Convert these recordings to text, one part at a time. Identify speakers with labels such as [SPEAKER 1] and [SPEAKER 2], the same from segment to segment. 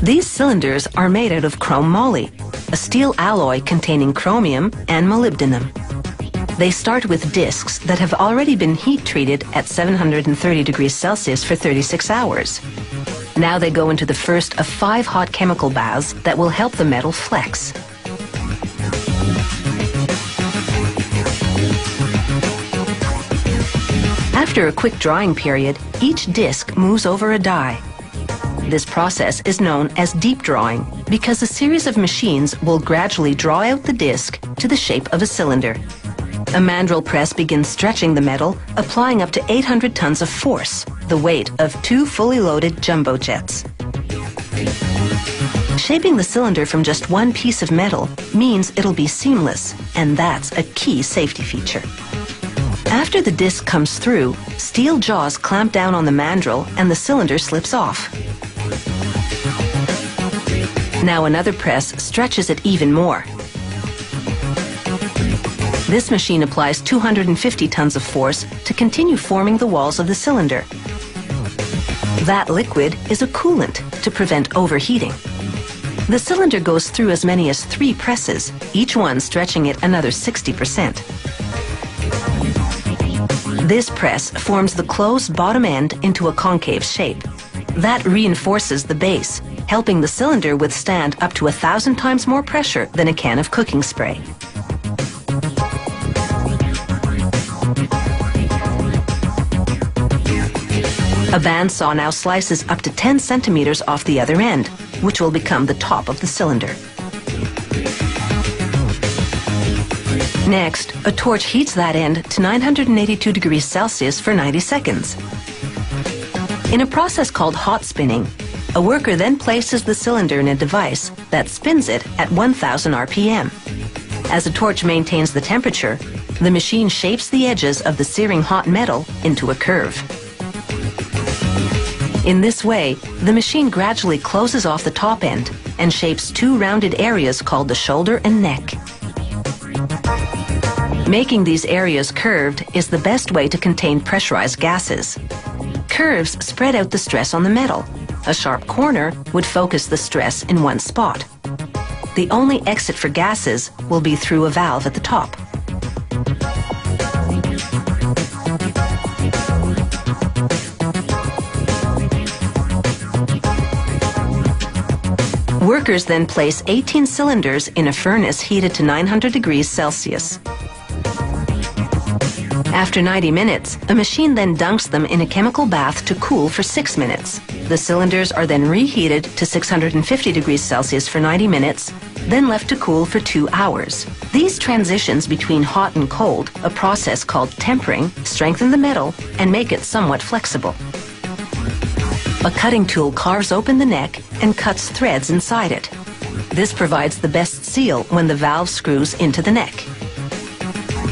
[SPEAKER 1] These cylinders are made out of chrome moly, a steel alloy containing chromium and molybdenum. They start with discs that have already been heat treated at 730 degrees Celsius for 36 hours. Now they go into the first of 5 hot chemical baths that will help the metal flex. After a quick drying period, each disc moves over a die. This process is known as deep drawing because a series of machines will gradually draw out the disc to the shape of a cylinder. A mandrel press begins stretching the metal, applying up to 800 tons of force, the weight of 2 fully loaded jumbo jets. Shaping the cylinder from just one piece of metal means it'll be seamless, and that's a key safety feature. After the disc comes through, steel jaws clamp down on the mandrel and the cylinder slips off. Now another press stretches it even more. This machine applies 250 tons of force to continue forming the walls of the cylinder. That liquid is a coolant to prevent overheating. The cylinder goes through as many as 3 presses, each one stretching it another 60%. This press forms the closed bottom end into a concave shape. That reinforces the base, helping the cylinder withstand up to 1,000 times more pressure than a can of cooking spray. A bandsaw now slices up to 10 centimeters off the other end, which will become the top of the cylinder. Next, a torch heats that end to 982 degrees Celsius for 90 seconds. In a process called hot spinning, a worker then places the cylinder in a device that spins it at 1,000 RPM. As the torch maintains the temperature, the machine shapes the edges of the searing hot metal into a curve. In this way, the machine gradually closes off the top end and shapes 2 rounded areas called the shoulder and neck. Making these areas curved is the best way to contain pressurized gases. Curves spread out the stress on the metal. A sharp corner would focus the stress in one spot. The only exit for gases will be through a valve at the top. Workers then place 18 cylinders in a furnace heated to 900 degrees Celsius. After 90 minutes, a machine then dunks them in a chemical bath to cool for 6 minutes. The cylinders are then reheated to 650 degrees Celsius for 90 minutes, then left to cool for 2 hours. These transitions between hot and cold, a process called tempering, strengthen the metal and make it somewhat flexible. A cutting tool carves open the neck and cuts threads inside it. This provides the best seal when the valve screws into the neck.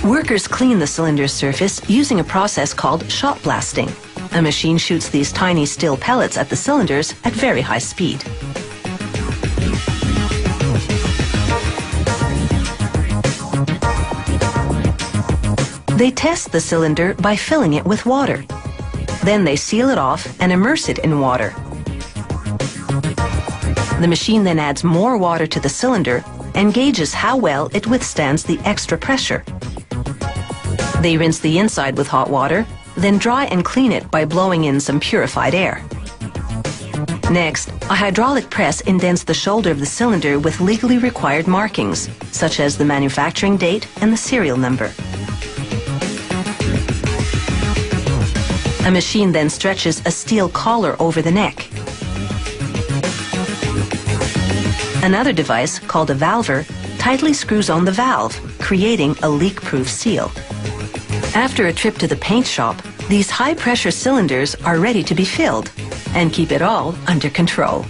[SPEAKER 1] Workers clean the cylinder surface using a process called shot blasting. A machine shoots these tiny steel pellets at the cylinders at very high speed. They test the cylinder by filling it with water. Then they seal it off and immerse it in water. The machine then adds more water to the cylinder and gauges how well it withstands the extra pressure. They rinse the inside with hot water, then dry and clean it by blowing in some purified air. Next, a hydraulic press indents the shoulder of the cylinder with legally required markings, such as the manufacturing date and the serial number. A machine then stretches a steel collar over the neck. Another device, called a valver, tightly screws on the valve, creating a leak-proof seal. After a trip to the paint shop, these high-pressure cylinders are ready to be filled and keep it all under control.